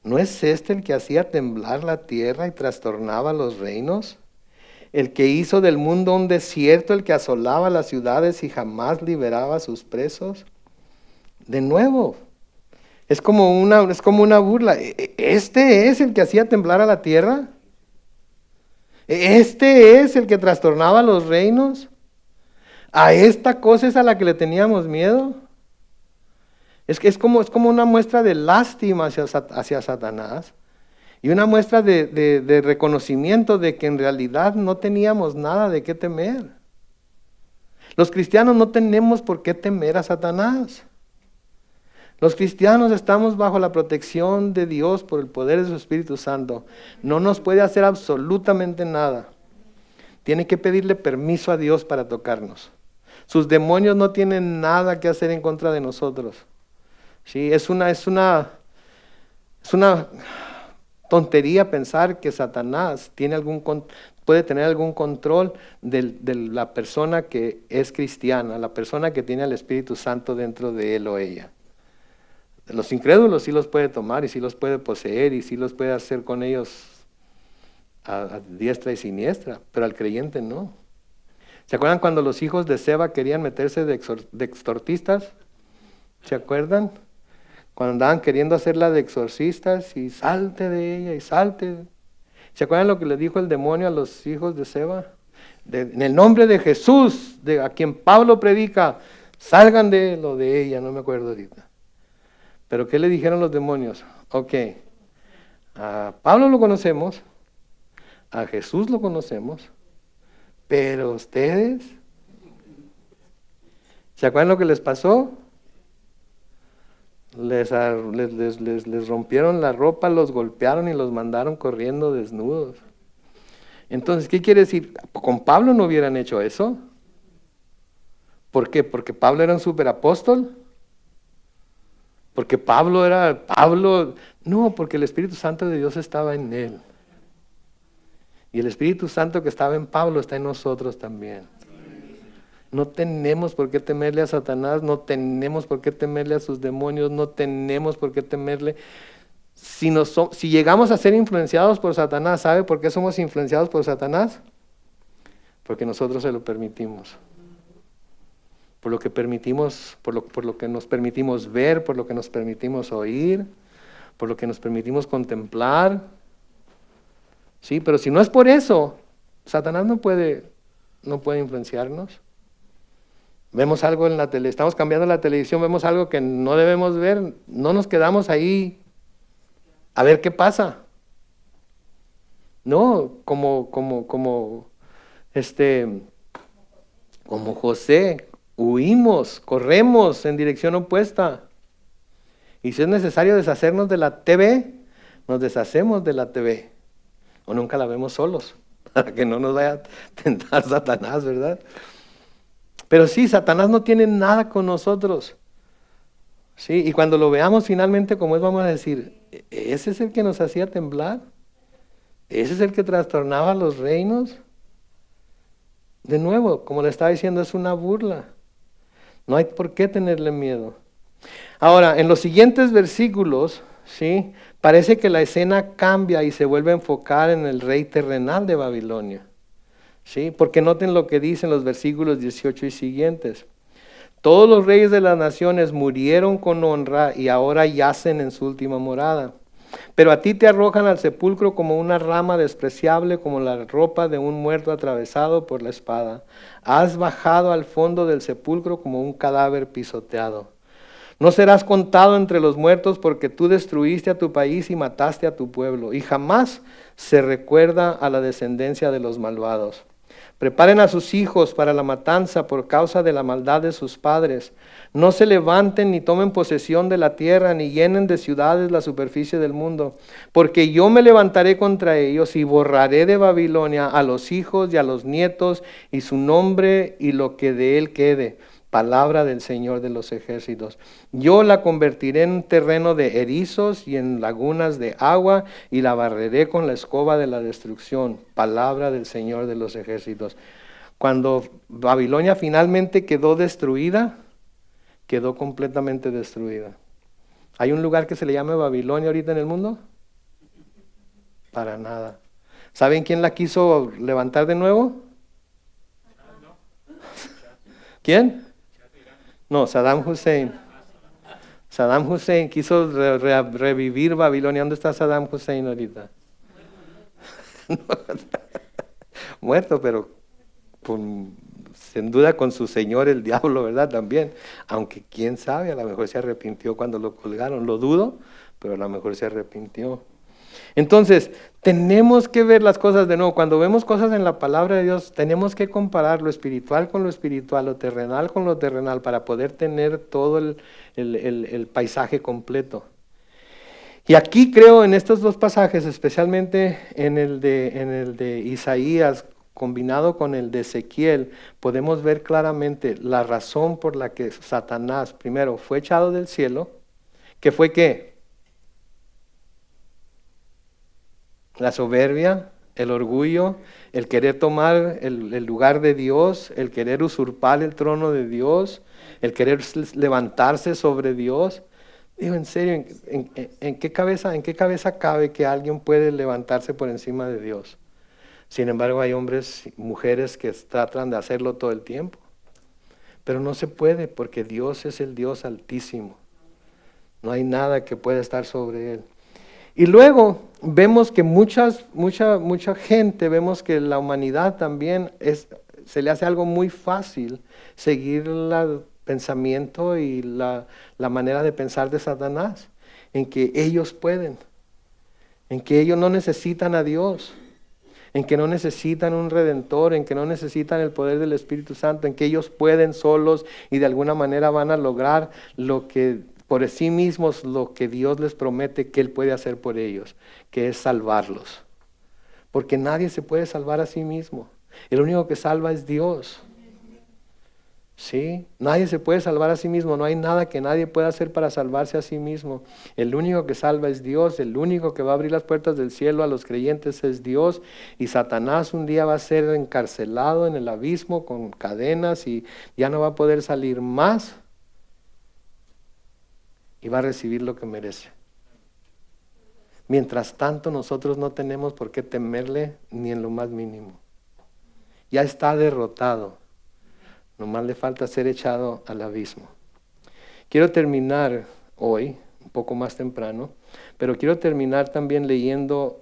¿no es este el que hacía temblar la tierra y trastornaba los reinos? El que hizo del mundo un desierto, el que asolaba las ciudades y jamás liberaba a sus presos. De nuevo, es como una burla. ¿Este es el que hacía temblar a la tierra? ¿Este es el que trastornaba los reinos? ¿A esta cosa es a la que le teníamos miedo? Es como una muestra de lástima hacia Satanás y una muestra de reconocimiento de que en realidad no teníamos nada de qué temer. Los cristianos no tenemos por qué temer a Satanás. Los cristianos estamos bajo la protección de Dios por el poder de su Espíritu Santo. No nos puede hacer absolutamente nada. Tiene que pedirle permiso a Dios para tocarnos. Sus demonios no tienen nada que hacer en contra de nosotros. Sí, es una tontería pensar que Satanás puede tener algún control de la persona que es cristiana, la persona que tiene al Espíritu Santo dentro de él o ella. Los incrédulos sí los puede tomar y sí los puede poseer y sí los puede hacer con ellos a diestra y siniestra, pero al creyente no. ¿Se acuerdan cuando los hijos de Seba querían meterse de exorcistas? ¿Se acuerdan? Cuando andaban queriendo hacerla de exorcistas y salte de ella y salte. ¿Se acuerdan lo que le dijo el demonio a los hijos de Seba? En el nombre de Jesús, a quien Pablo predica, salgan de él o de ella, no me acuerdo ahorita. Pero ¿qué le dijeron los demonios? Ok, a Pablo lo conocemos, A Jesús lo conocemos, pero ustedes, ¿se acuerdan lo que les pasó? Les rompieron la ropa, los golpearon y los mandaron corriendo desnudos. Entonces, ¿qué quiere decir? Con Pablo no hubieran hecho eso. ¿Por qué? Porque Pablo era un superapóstol. Porque Pablo era Pablo. No, porque el Espíritu Santo de Dios estaba en él. Y el Espíritu Santo que estaba en Pablo está en nosotros también. No tenemos por qué temerle a Satanás, no tenemos por qué temerle a sus demonios, no tenemos por qué temerle. Si llegamos a ser influenciados por Satanás, ¿sabe por qué somos influenciados por Satanás? Porque nosotros se lo permitimos. Por lo que permitimos, por lo que nos permitimos ver, por lo que nos permitimos oír, por lo que nos permitimos contemplar. Sí, pero si no es por eso, Satanás no puede influenciarnos. Vemos algo en la tele, estamos cambiando la televisión, vemos algo que no debemos ver, no nos quedamos ahí a ver qué pasa. No, como José, huimos, corremos en dirección opuesta. Y si es necesario deshacernos de la TV, nos deshacemos de la TV. O nunca la vemos solos, para que no nos vaya a tentar Satanás, ¿verdad? Pero sí, Satanás no tiene nada con nosotros. Sí, y cuando lo veamos finalmente como es, vamos a decir, ¿ese es el que nos hacía temblar? ¿Ese es el que trastornaba los reinos? De nuevo, como le estaba diciendo, es una burla. No hay por qué tenerle miedo. Ahora, en los siguientes versículos, ¿sí?, parece que la escena cambia y se vuelve a enfocar en el rey terrenal de Babilonia. ¿Sí? Porque noten lo que dicen los versículos 18 y siguientes. Todos los reyes de las naciones murieron con honra y ahora yacen en su última morada. Pero a ti te arrojan al sepulcro como una rama despreciable, como la ropa de un muerto atravesado por la espada. Has bajado al fondo del sepulcro como un cadáver pisoteado. No serás contado entre los muertos porque tú destruiste a tu país y mataste a tu pueblo. Y jamás se recuerda a la descendencia de los malvados. Preparen a sus hijos para la matanza por causa de la maldad de sus padres. No se levanten ni tomen posesión de la tierra, ni llenen de ciudades la superficie del mundo. Porque yo me levantaré contra ellos y borraré de Babilonia a los hijos y a los nietos y su nombre y lo que de él quede. Palabra del Señor de los ejércitos. Yo la convertiré en un terreno de erizos y en lagunas de agua y la barreré con la escoba de la destrucción. Palabra del Señor de los ejércitos. Cuando Babilonia finalmente quedó destruida, quedó completamente destruida. ¿Hay un lugar que se le llame Babilonia ahorita en el mundo? Para nada. ¿Saben quién la quiso levantar de nuevo? ¿Quién? No, Saddam Hussein. Saddam Hussein quiso revivir Babilonia. ¿Dónde está Saddam Hussein ahorita? Muerto, pero sin duda con su señor el diablo, ¿verdad? También. Aunque quién sabe, a lo mejor se arrepintió cuando lo colgaron. Lo dudo, pero a lo mejor se arrepintió. Entonces, tenemos que ver las cosas de nuevo. Cuando vemos cosas en la palabra de Dios, tenemos que comparar lo espiritual con lo espiritual, lo terrenal con lo terrenal, para poder tener todo el paisaje completo. Y aquí creo, en estos dos pasajes, especialmente en el de Isaías, combinado con el de Ezequiel, podemos ver claramente la razón por la que Satanás, primero, fue echado del cielo, que fue ¿qué? La soberbia, el orgullo, el querer tomar el lugar de Dios, el querer usurpar el trono de Dios, el querer levantarse sobre Dios. Digo, en serio, ¿en qué cabeza cabe que alguien puede levantarse por encima de Dios? Sin embargo, hay hombres y mujeres que tratan de hacerlo todo el tiempo. Pero no se puede porque Dios es el Dios altísimo. No hay nada que pueda estar sobre Él. Y luego vemos que mucha gente, vemos que la humanidad también se le hace algo muy fácil seguir el pensamiento y la manera de pensar de Satanás, en que ellos pueden, en que ellos no necesitan a Dios, en que no necesitan un redentor, en que no necesitan el poder del Espíritu Santo, en que ellos pueden solos y de alguna manera van a lograr lo que por sí mismos, lo que Dios les promete que Él puede hacer por ellos, que es salvarlos. Porque nadie se puede salvar a sí mismo. El único que salva es Dios. ¿Sí? Nadie se puede salvar a sí mismo. No hay nada que nadie pueda hacer para salvarse a sí mismo. El único que salva es Dios. El único que va a abrir las puertas del cielo a los creyentes es Dios. Y Satanás un día va a ser encarcelado en el abismo con cadenas y ya no va a poder salir más. Y va a recibir lo que merece. Mientras tanto, nosotros no tenemos por qué temerle ni en lo más mínimo. Ya está derrotado. Nomás le falta ser echado al abismo. Quiero terminar hoy, un poco más temprano, pero quiero terminar también leyendo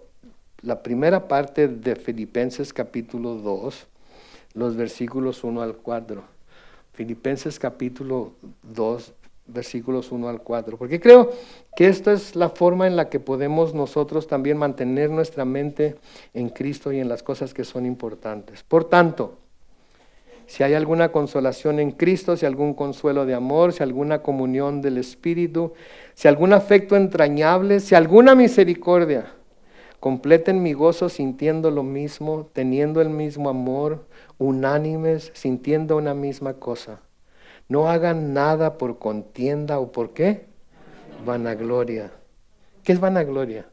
la primera parte de Filipenses capítulo 2, los versículos 1 al 4. Filipenses capítulo 2, versículos 1 al 4. Porque creo que esta es la forma en la que podemos nosotros también mantener nuestra mente en Cristo y en las cosas que son importantes. Por tanto, si hay alguna consolación en Cristo, si algún consuelo de amor, si alguna comunión del Espíritu, si algún afecto entrañable, si alguna misericordia, completen mi gozo sintiendo lo mismo, teniendo el mismo amor, unánimes, sintiendo una misma cosa. No hagan nada por contienda o por ¿qué? Vanagloria. ¿Qué es vanagloria?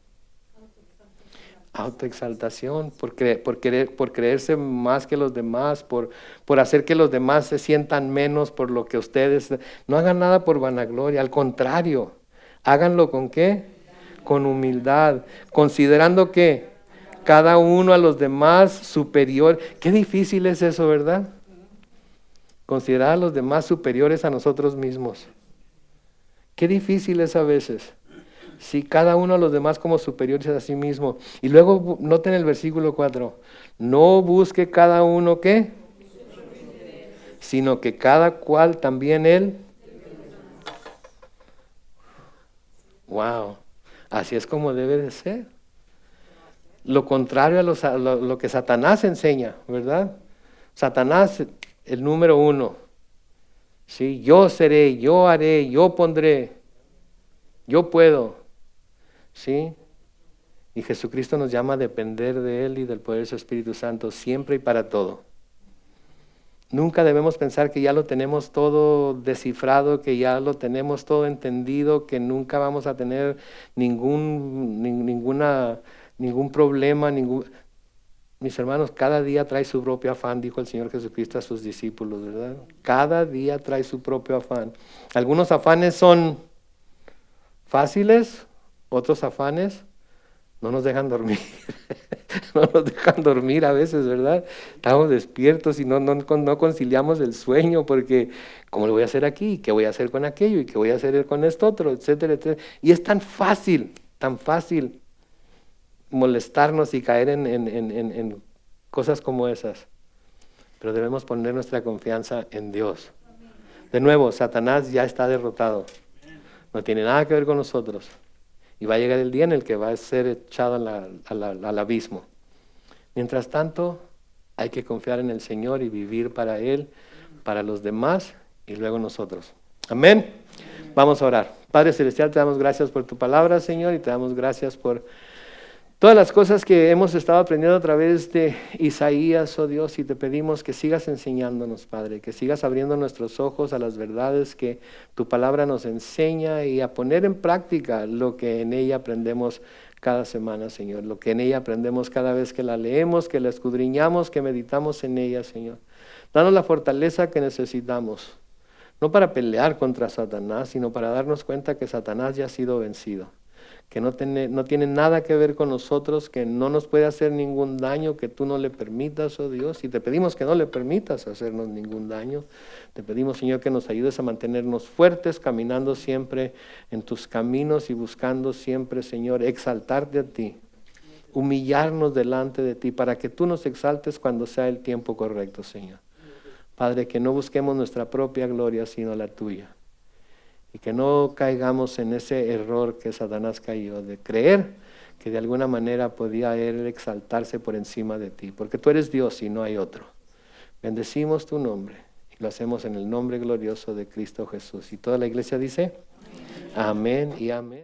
Autoexaltación, por creerse más que los demás, por hacer que los demás se sientan menos por lo que ustedes. No hagan nada por vanagloria, al contrario, háganlo ¿con qué? Con humildad, considerando que cada uno a los demás superior. Qué difícil es eso, ¿verdad? Considerar a los demás superiores a nosotros mismos. Qué difícil es a veces. Si cada uno a los demás como superiores a sí mismo. Y luego noten el versículo 4. No busque cada uno ¿qué? Sino que cada cual también él. Wow. Así es como debe de ser. Lo contrario a lo que Satanás enseña, ¿verdad? Satanás, el número 1. ¿Sí? Yo seré, yo haré, yo pondré, yo puedo. ¿Sí? Y Jesucristo nos llama a depender de Él y del poder de su Espíritu Santo siempre y para todo. Nunca debemos pensar que ya lo tenemos todo descifrado, que ya lo tenemos todo entendido, que nunca vamos a tener ningún problema. Mis hermanos, cada día trae su propio afán, dijo el Señor Jesucristo a sus discípulos, ¿verdad? Cada día trae su propio afán. Algunos afanes son fáciles, otros afanes no nos dejan dormir. No nos dejan dormir a veces, ¿verdad? Estamos despiertos y no conciliamos el sueño porque ¿cómo lo voy a hacer aquí? ¿Qué voy a hacer con aquello? ¿Y qué voy a hacer con esto otro? Etcétera, etcétera. Y es tan fácil molestarnos y caer en cosas como esas. Pero debemos poner nuestra confianza en Dios. De nuevo, Satanás ya está derrotado. No tiene nada que ver con nosotros. Y va a llegar el día en el que va a ser echado al abismo. Mientras tanto, hay que confiar en el Señor y vivir para Él, para los demás y luego nosotros. Amén. Vamos a orar. Padre Celestial, te damos gracias por tu palabra, Señor, y te damos gracias por todas las cosas que hemos estado aprendiendo a través de Isaías, oh Dios, y te pedimos que sigas enseñándonos, Padre, que sigas abriendo nuestros ojos a las verdades que tu palabra nos enseña y a poner en práctica lo que en ella aprendemos cada semana, Señor, lo que en ella aprendemos cada vez que la leemos, que la escudriñamos, que meditamos en ella, Señor. Danos la fortaleza que necesitamos, no para pelear contra Satanás, sino para darnos cuenta que Satanás ya ha sido vencido, que no tiene nada que ver con nosotros, que no nos puede hacer ningún daño, que tú no le permitas, oh Dios, y te pedimos que no le permitas hacernos ningún daño. Te pedimos, Señor, que nos ayudes a mantenernos fuertes, caminando siempre en tus caminos y buscando siempre, Señor, exaltarte a ti, humillarnos delante de ti, para que tú nos exaltes cuando sea el tiempo correcto, Señor. Padre, que no busquemos nuestra propia gloria, sino la tuya. Y que no caigamos en ese error que Satanás cayó, de creer que de alguna manera podía él exaltarse por encima de ti, porque tú eres Dios y no hay otro. Bendecimos tu nombre y lo hacemos en el nombre glorioso de Cristo Jesús. Y toda la iglesia dice, amén y amén.